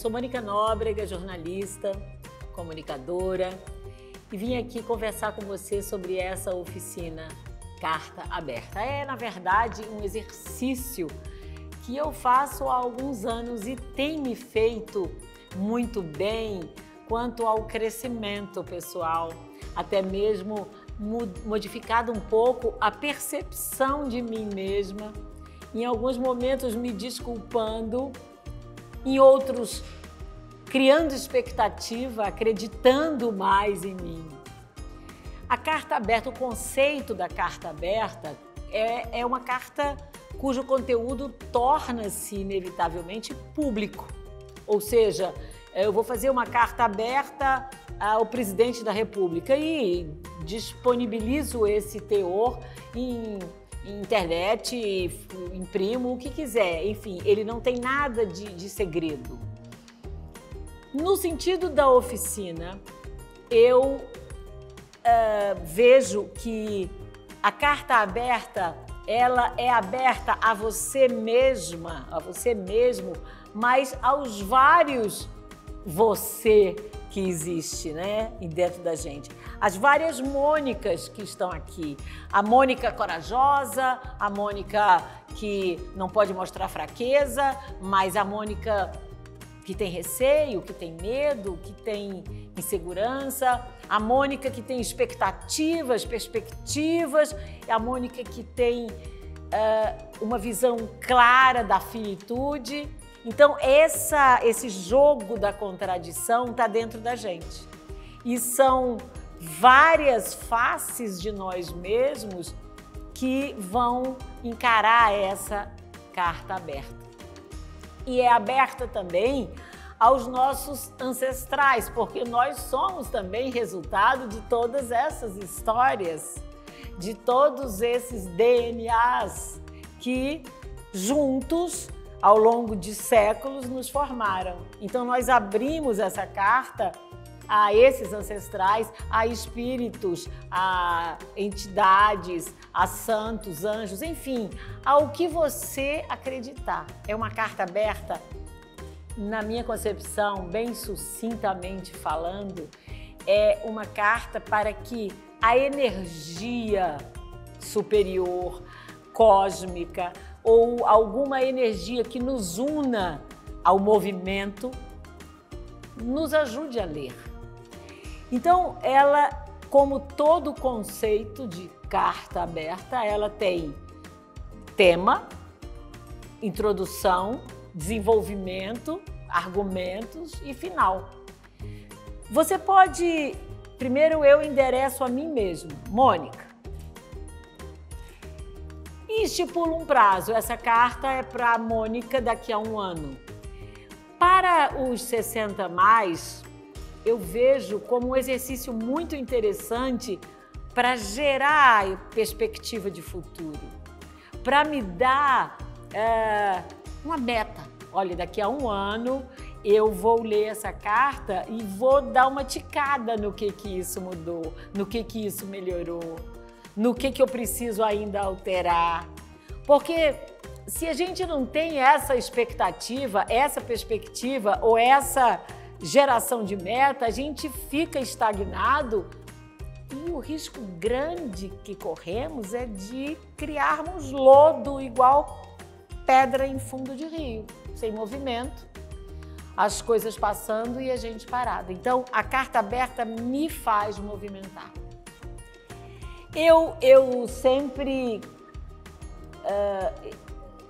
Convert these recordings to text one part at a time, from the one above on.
sou Mônica Nóbrega, jornalista, comunicadora, e vim aqui conversar com você sobre essa oficina Carta Aberta. É, na verdade, um exercício que eu faço há alguns anos e tem me feito muito bem quanto ao crescimento pessoal, até mesmo modificado um pouco a percepção de mim mesma, em alguns momentos me desculpando, em outros criando expectativa, acreditando mais em mim. A carta aberta, o conceito da carta aberta é uma carta cujo conteúdo torna-se inevitavelmente público. Ou seja, eu vou fazer uma carta aberta ao presidente da República e disponibilizo esse teor em internet, imprimo o que quiser. Enfim, ele não tem nada de segredo. No sentido da oficina, eu vejo que a carta aberta, ela é aberta a você mesma, a você mesmo, mas aos vários você que existe, né, dentro da gente. As várias Mônicas que estão aqui. A Mônica corajosa, a Mônica que não pode mostrar fraqueza, mas a Mônica que tem receio, que tem medo, que tem insegurança, a Mônica que tem expectativas, perspectivas, a Mônica que tem uma visão clara da finitude. Então, esse jogo da contradição está dentro da gente. E são várias faces de nós mesmos que vão encarar essa carta aberta. E é aberta também aos nossos ancestrais, porque nós somos também resultado de todas essas histórias, de todos esses DNAs que juntos, ao longo de séculos, nos formaram. Então, nós abrimos essa carta a esses ancestrais, a espíritos, a entidades, a santos, anjos, enfim, ao que você acreditar. É uma carta aberta, na minha concepção, bem sucintamente falando, é uma carta para que a energia superior, cósmica, ou alguma energia que nos una ao movimento, nos ajude a ler. Então, ela, como todo conceito de carta aberta, ela tem tema, introdução, desenvolvimento, argumentos e final. Você pode, primeiro eu endereço a mim mesmo, Mônica, e estipulo um prazo. Essa carta é para a Mônica daqui a um ano. Para os 60 mais, eu vejo como um exercício muito interessante para gerar perspectiva de futuro, para me dar uma meta. Olha, daqui a um ano eu vou ler essa carta e vou dar uma ticada no que isso mudou, no que isso melhorou, no que eu preciso ainda alterar. Porque se a gente não tem essa expectativa, essa perspectiva ou essa geração de meta, a gente fica estagnado e o risco grande que corremos é de criarmos lodo igual pedra em fundo de rio, sem movimento, as coisas passando e a gente parado. Então, a carta aberta me faz movimentar. Eu sempre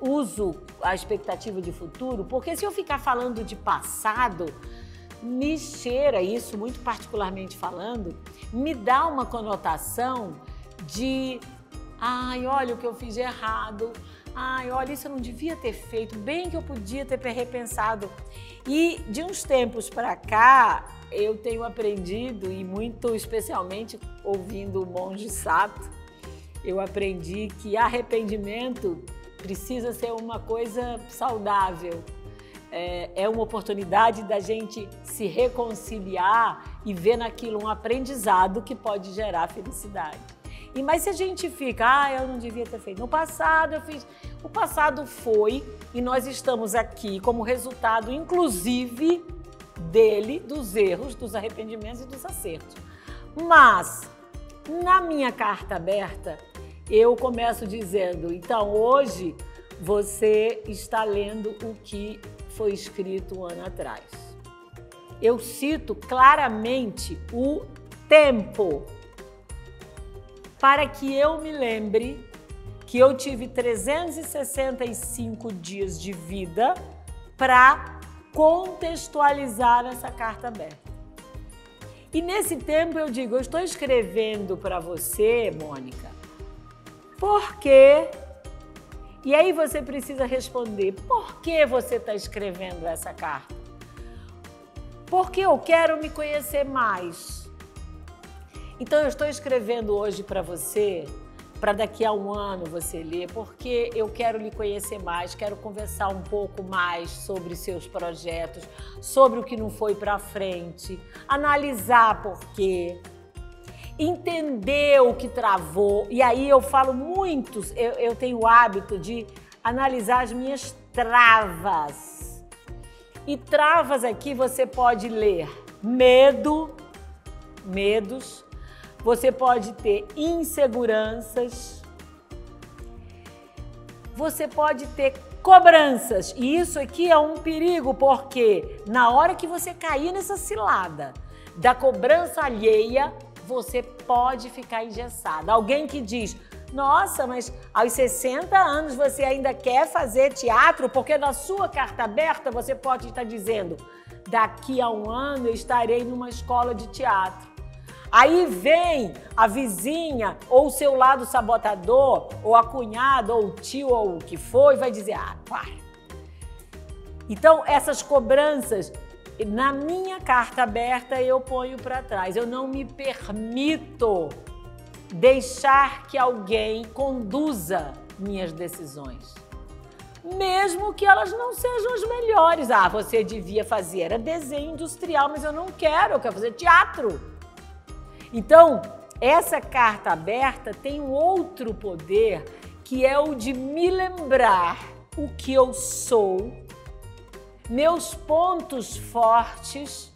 uso a expectativa de futuro, porque se eu ficar falando de passado, me cheira, isso muito particularmente falando, me dá uma conotação de ai, olha o que eu fiz de errado, ai, olha, isso eu não devia ter feito, bem que eu podia ter repensado. E de uns tempos para cá, eu tenho aprendido, e muito especialmente ouvindo o Monge Sato, eu aprendi que arrependimento precisa ser uma coisa saudável. É uma oportunidade da gente se reconciliar e ver naquilo um aprendizado que pode gerar felicidade. Mas se a gente fica, eu não devia ter feito. No passado eu fiz. O passado foi e nós estamos aqui como resultado, inclusive, dele, dos erros, dos arrependimentos e dos acertos. Mas, na minha carta aberta, eu começo dizendo, então hoje você está lendo o que foi escrito um ano atrás. Eu cito claramente o tempo, para que eu me lembre que eu tive 365 dias de vida para contextualizar essa carta aberta. E nesse tempo eu digo, eu estou escrevendo para você, Mônica, por quê? E aí você precisa responder, por que você está escrevendo essa carta? Porque eu quero me conhecer mais. Então eu estou escrevendo hoje para você, para daqui a um ano você ler, porque eu quero lhe conhecer mais, quero conversar um pouco mais sobre seus projetos, sobre o que não foi para frente, analisar por quê, entender o que travou. E aí eu falo muitos, eu tenho o hábito de analisar as minhas travas. E travas aqui você pode ler medos, você pode ter inseguranças, você pode ter cobranças. E isso aqui é um perigo, porque na hora que você cair nessa cilada da cobrança alheia, você pode ficar engessada. Alguém que diz, nossa, mas aos 60 anos você ainda quer fazer teatro? Porque na sua carta aberta você pode estar dizendo, daqui a um ano eu estarei numa escola de teatro. Aí vem a vizinha, ou o seu lado sabotador, ou a cunhada, ou o tio, ou o que for, e vai dizer, para. Então, essas cobranças, na minha carta aberta, eu ponho para trás. Eu não me permito deixar que alguém conduza minhas decisões. Mesmo que elas não sejam as melhores. Você devia fazer, era desenho industrial, mas eu não quero, eu quero fazer teatro. Então, essa carta aberta tem um outro poder, que é o de me lembrar o que eu sou, meus pontos fortes,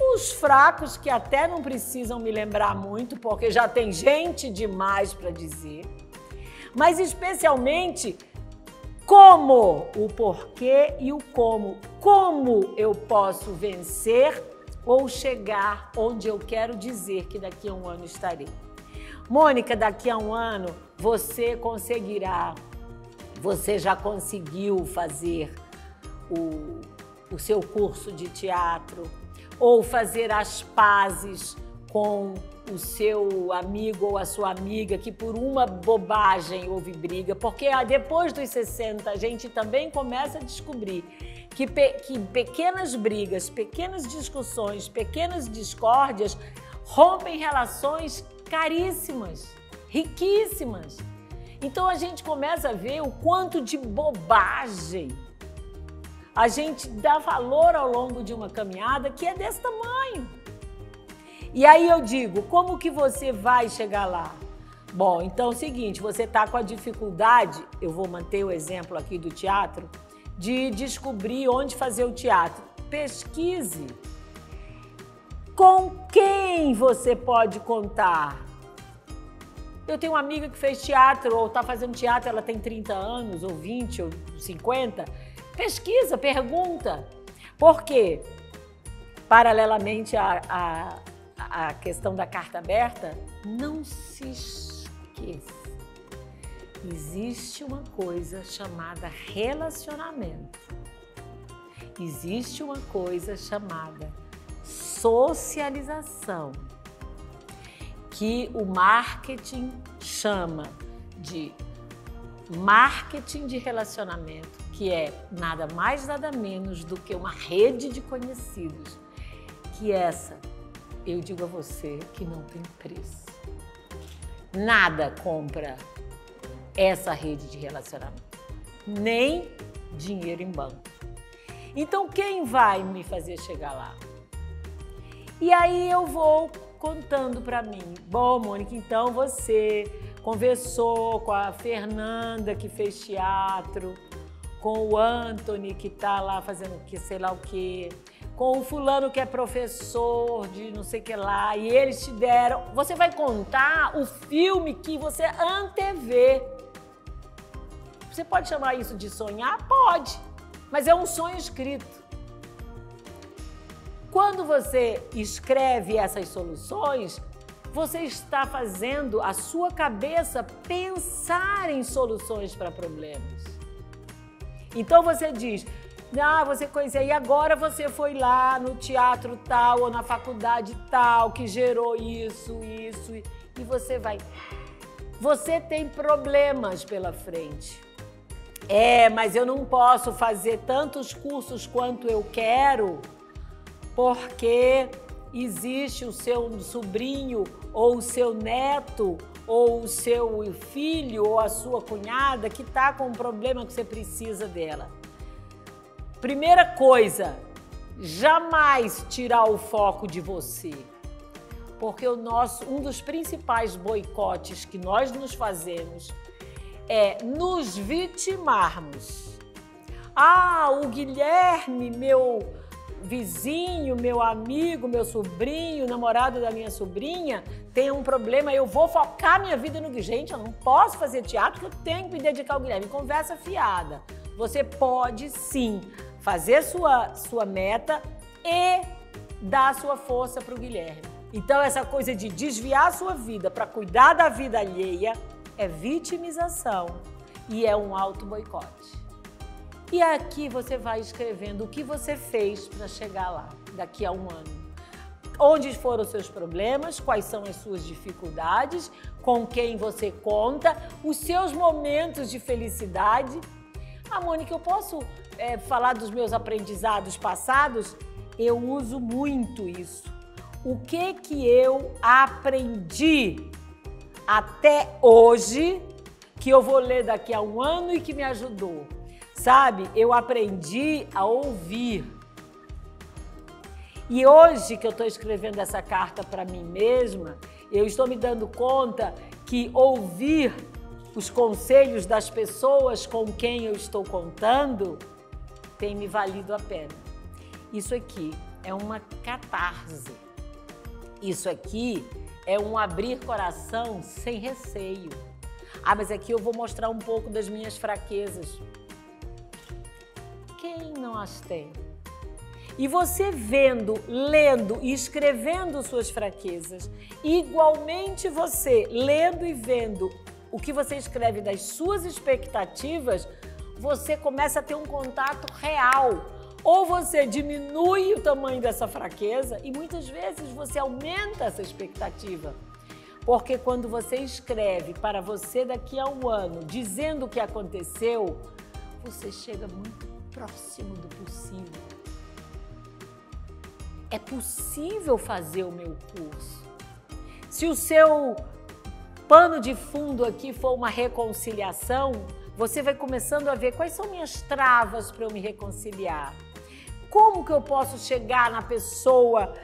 os fracos que até não precisam me lembrar muito, porque já tem gente demais para dizer, mas especialmente como, o porquê e o como eu posso vencer ou chegar onde eu quero dizer que daqui a um ano estarei. Mônica, daqui a um ano você conseguirá, você já conseguiu fazer o seu curso de teatro ou fazer as pazes com o seu amigo ou a sua amiga que por uma bobagem houve briga, porque depois dos 60 a gente também começa a descobrir que pequenas brigas, pequenas discussões, pequenas discórdias rompem relações caríssimas, riquíssimas. Então a gente começa a ver o quanto de bobagem a gente dá valor ao longo de uma caminhada que é desse tamanho. E aí eu digo, como que você vai chegar lá? Bom, então é o seguinte, você está com a dificuldade, eu vou manter o exemplo aqui do teatro, de descobrir onde fazer o teatro. Pesquise. Com quem você pode contar? Eu tenho uma amiga que fez teatro ou está fazendo teatro, ela tem 30 anos, ou 20, ou 50. Pesquisa, pergunta. Por quê? Paralelamente à questão da carta aberta, não se esqueça. Existe uma coisa chamada relacionamento. Existe uma coisa chamada socialização, que o marketing chama de marketing de relacionamento, que é nada mais, nada menos do que uma rede de conhecidos, que essa, eu digo a você, que não tem preço. Nada compra essa rede de relacionamento, nem dinheiro em banco. Então, quem vai me fazer chegar lá? E aí eu vou contando para mim. Bom, Mônica, então você conversou com a Fernanda, que fez teatro, com o Anthony, que está lá fazendo que sei lá o quê, com o fulano que é professor de não sei o que lá, e eles te deram... Você vai contar o filme que você antevê. Você pode chamar isso de sonhar? Pode, mas é um sonho escrito. Quando você escreve essas soluções, você está fazendo a sua cabeça pensar em soluções para problemas. Então você diz, você conhecia, e agora você foi lá no teatro tal ou na faculdade tal que gerou isso, e você vai. Você tem problemas pela frente. Mas eu não posso fazer tantos cursos quanto eu quero, porque existe o seu sobrinho, ou o seu neto, ou o seu filho, ou a sua cunhada que está com um problema que você precisa dela. Primeira coisa, jamais tirar o foco de você. Porque um dos principais boicotes que nós nos fazemos é nos vitimarmos. O Guilherme, meu vizinho, meu amigo, meu sobrinho, namorado da minha sobrinha, tem um problema, eu vou focar minha vida no Guilherme. Gente, eu não posso fazer teatro porque eu tenho que me dedicar ao Guilherme. Conversa fiada. Você pode, sim, fazer sua meta e dar sua força para o Guilherme. Então, essa coisa de desviar a sua vida para cuidar da vida alheia é vitimização e é um auto-boicote. E aqui você vai escrevendo o que você fez para chegar lá, daqui a um ano. Onde foram os seus problemas, quais são as suas dificuldades, com quem você conta, os seus momentos de felicidade. Mônica, eu posso falar dos meus aprendizados passados? Eu uso muito isso. O que eu aprendi até hoje, que eu vou ler daqui a um ano e que me ajudou? Sabe, eu aprendi a ouvir. E hoje que eu estou escrevendo essa carta para mim mesma, eu estou me dando conta que ouvir os conselhos das pessoas com quem eu estou contando tem me valido a pena. Isso aqui é uma catarse. Isso aqui é um abrir coração sem receio. Mas aqui eu vou mostrar um pouco das minhas fraquezas. Quem não as tem? E você vendo, lendo e escrevendo suas fraquezas, igualmente você lendo e vendo o que você escreve das suas expectativas, você começa a ter um contato real. Ou você diminui o tamanho dessa fraqueza e muitas vezes você aumenta essa expectativa. Porque quando você escreve para você daqui a um ano, dizendo o que aconteceu, você chega muito próximo do possível. É possível fazer o meu curso. Se o seu pano de fundo aqui for uma reconciliação, você vai começando a ver quais são minhas travas para eu me reconciliar. Como que eu posso chegar na pessoa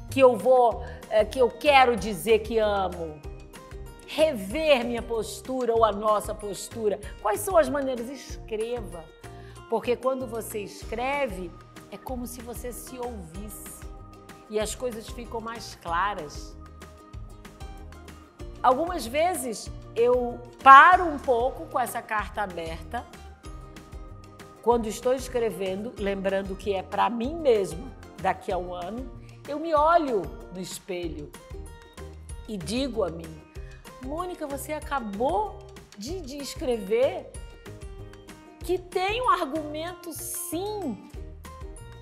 que eu quero dizer que amo? Rever minha postura ou a nossa postura. Quais são as maneiras? Escreva. Porque quando você escreve, é como se você se ouvisse. E as coisas ficam mais claras. Algumas vezes eu paro um pouco com essa carta aberta, quando estou escrevendo, lembrando que é para mim mesmo, daqui a um ano, eu me olho no espelho e digo a mim, Mônica, você acabou de escrever que tem um argumento sim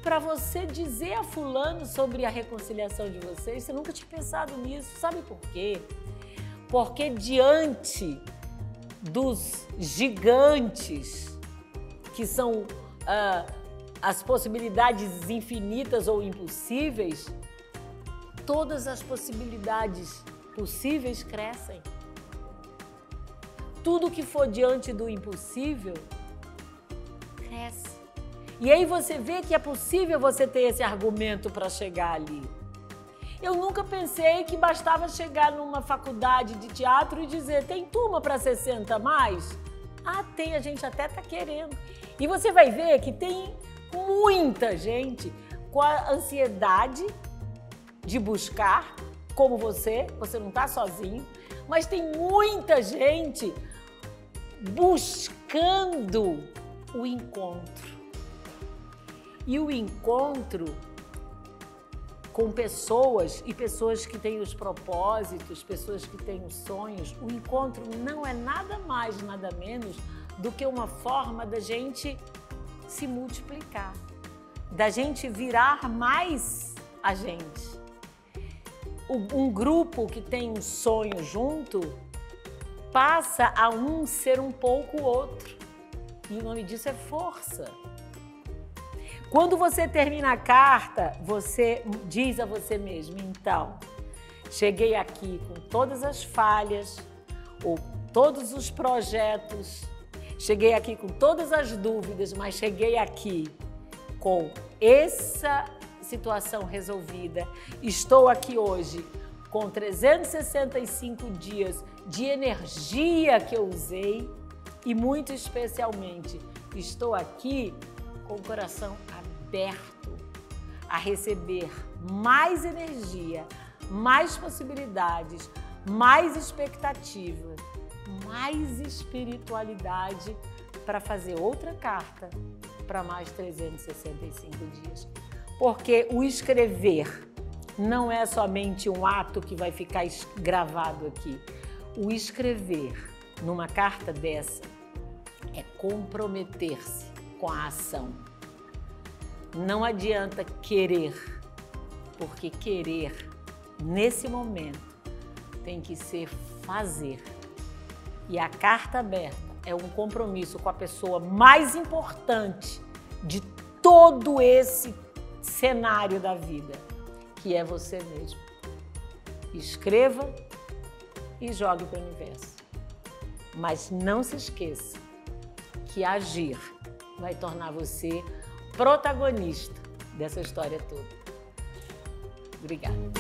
para você dizer a fulano sobre a reconciliação de vocês. Você nunca tinha pensado nisso. Sabe por quê? Porque diante dos gigantes, que são as possibilidades infinitas ou impossíveis, todas as possibilidades possíveis crescem. Tudo que for diante do impossível, cresce. E aí você vê que é possível você ter esse argumento para chegar ali. Eu nunca pensei que bastava chegar numa faculdade de teatro e dizer, tem turma para 60 mais? Ah, tem, a gente até está querendo. E você vai ver que tem muita gente com a ansiedade de buscar, como você não está sozinho, mas tem muita gente buscando o encontro. E o encontro com pessoas e pessoas que têm os propósitos, pessoas que têm os sonhos, o encontro não é nada mais, nada menos do que uma forma da gente se multiplicar, da gente virar mais a gente. Um grupo que tem um sonho junto passa a um ser um pouco o outro. E o nome disso é força. Quando você termina a carta, você diz a você mesmo, então, cheguei aqui com todas as falhas, ou todos os projetos, cheguei aqui com todas as dúvidas, mas cheguei aqui com essa situação resolvida. Estou aqui hoje com 365 dias de energia que eu usei e, muito especialmente, estou aqui com o coração aberto a receber mais energia, mais possibilidades, mais expectativa, mais espiritualidade para fazer outra carta para mais 365 dias. Porque o escrever não é somente um ato que vai ficar gravado aqui. O escrever numa carta dessa é comprometer-se com a ação. Não adianta querer, porque querer, nesse momento, tem que ser fazer. E a carta aberta é um compromisso com a pessoa mais importante de todo esse cenário da vida, que é você mesmo. Escreva e jogue para o universo. Mas não se esqueça que agir vai tornar você protagonista dessa história toda. Obrigada.